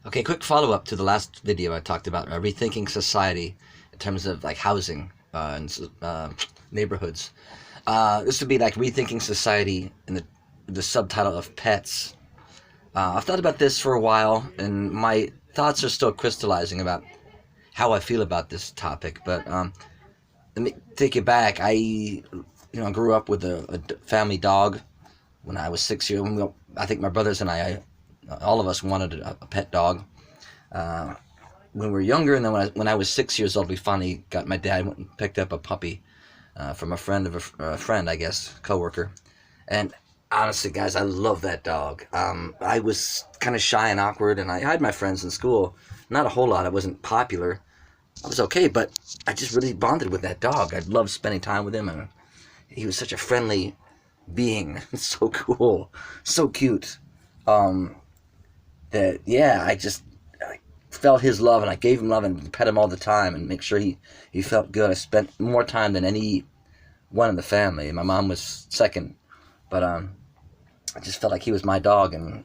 Okay, quick follow-up to the last video I talked about rethinking society in terms of like housing and neighborhoods. This would be like rethinking society in the subtitle of pets. I've thought about this for a while, and my thoughts are still crystallizing about how I feel about this topic. But let me take you back. I grew up with a family dog when I was 6 years. I think my brothers and all of us wanted a pet dog when we were younger, and then when I was 6 years old, we finally got my dad went and picked up a puppy from a friend of a friend, I guess, coworker. And honestly, guys, I love that dog. I was kind of shy and awkward, and I had my friends in school. Not a whole lot. I wasn't popular. I was okay, but I just really bonded with that dog. I loved spending time with him, and he was such a friendly being. So cool, so cute. That yeah, I felt his love, and I gave him love and pet him all the time and make sure he felt good. I spent more time than any one in the family. My mom was second, but I just felt like he was my dog, and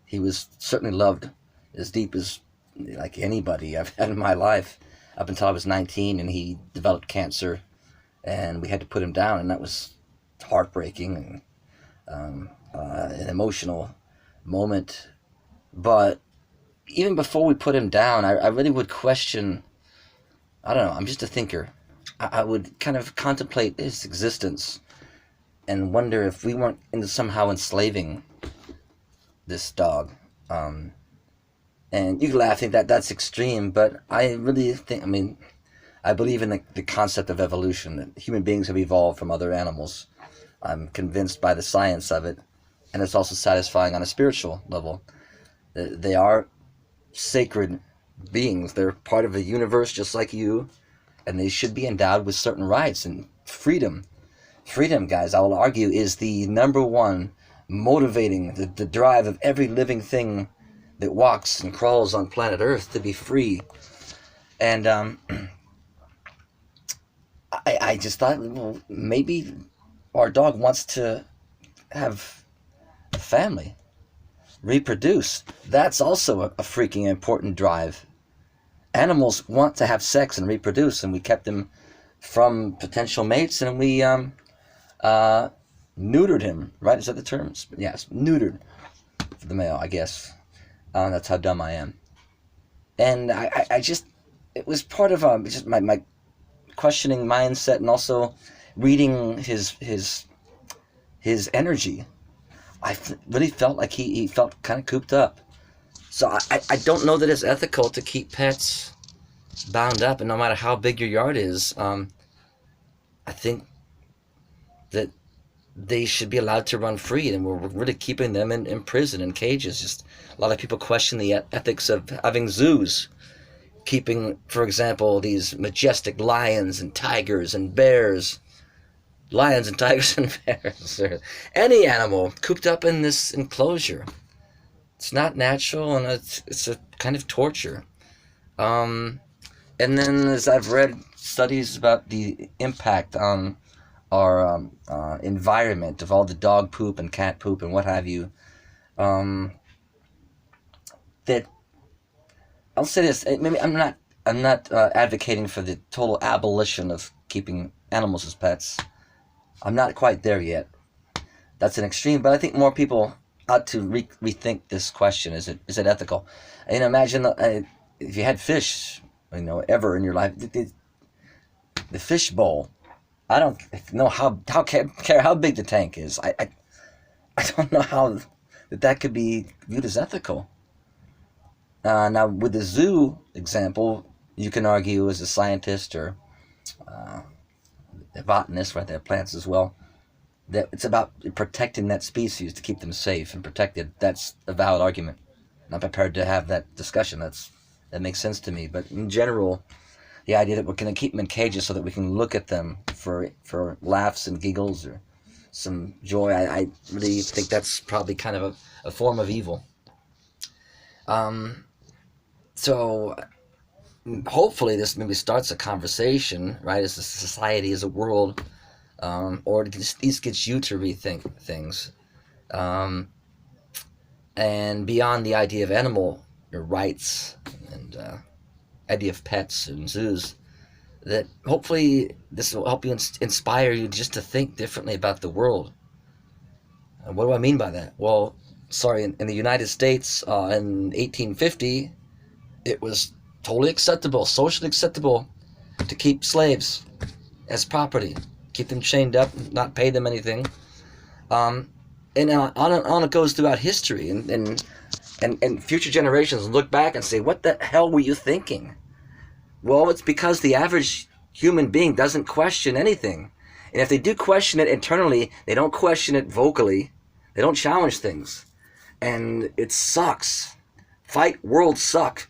he was certainly loved as deep as like anybody I've had in my life up until I was 19, and he developed cancer, and we had to put him down, and that was heartbreaking and an emotional moment. But even before we put him down, I really would question. I don't know. I'm just a thinker. I would kind of contemplate his existence and wonder if we weren't somehow enslaving this dog. And you can laugh, think that that's extreme, but I really think, I mean, I believe in the concept of evolution, that human beings have evolved from other animals. I'm convinced by the science of it, and it's also satisfying on a spiritual level. They are sacred beings. They're part of a universe just like you, and they should be endowed with certain rights and freedom. Freedom, guys, I will argue, is the number one motivating, the drive of every living thing that walks and crawls on planet Earth, to be free. And I just thought, well, maybe our dog wants to have a family, reproduce. That's also a freaking important drive. Animals want to have sex and reproduce, and we kept them from potential mates, and we neutered him, right? Is that the term? Yes, neutered for the male, I guess. That's how dumb I am. And I just, it was part of just my questioning mindset, and also reading his energy. Really felt like he felt kind of cooped up. So I don't know that it's ethical to keep pets bound up, and no matter how big your yard is, I think that they should be allowed to run free, and we're really keeping them in prison, in cages. Just a lot of people question the ethics of having zoos, keeping, for example, these majestic lions and tigers and bears, lions and tigers and bears, or any animal cooped up in this enclosure. It's not natural, and it's a kind of torture. And then, as I've read studies about the impact on our environment of all the dog poop and cat poop and what have you, that I'll say this. Maybe I'm not advocating for the total abolition of keeping animals as pets. I'm not quite there yet. That's an extreme, but I think more people ought to rethink this question. Is it ethical? And imagine if you had fish, ever in your life, the fish bowl. I don't know how care how big the tank is. I don't know how that could be viewed as ethical. Now, with the zoo example, you can argue as a scientist or a botanist, right? They have plants as well. That it's about protecting that species to keep them safe and protected. That's a valid argument. I'm not prepared to have that discussion. That makes sense to me. But in general, the idea that we're going to keep them in cages so that we can look at them for laughs and giggles or some joy, I really think that's probably kind of a form of evil. So hopefully this maybe starts a conversation, right, as a society, as a world, or at least gets you to rethink things. And beyond the idea of animal your rights and idea of pets and zoos, that hopefully this will help you inspire you just to think differently about the world. And what do I mean by that? Well, sorry, in the United States in 1850, it was totally acceptable, socially acceptable, to keep slaves as property, keep them chained up, not pay them anything. And on it goes throughout history, and future generations look back and say, what the hell were you thinking? Well, it's because the average human being doesn't question anything. And if they do question it internally, they don't question it vocally. They don't challenge things. And it sucks. Fight world suck.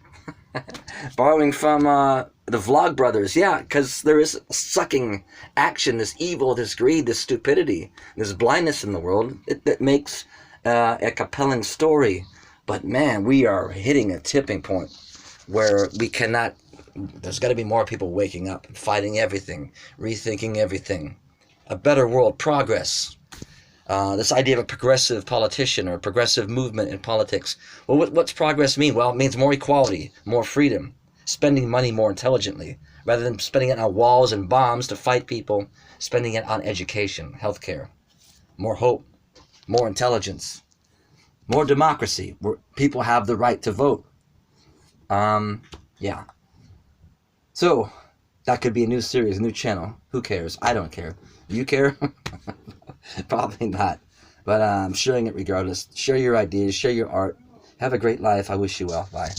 Borrowing from the Vlog Brothers, yeah, because there is sucking action, this evil, this greed, this stupidity, this blindness in the world that makes a compelling story. But man, we are hitting a tipping point where we cannot. There's got to be more people waking up, fighting everything, rethinking everything. A better world, progress. This idea of a progressive politician or a progressive movement in politics. Well, what's progress mean? Well, it means more equality, more freedom, spending money more intelligently. Rather than spending it on walls and bombs to fight people, spending it on education, healthcare, more hope, more intelligence, more democracy, where people have the right to vote. Yeah. So, that could be a new series, a new channel. Who cares? I don't care. You care? Probably not. But I'm sharing it regardless. Share your ideas, share your art. Have a great life. I wish you well. Bye.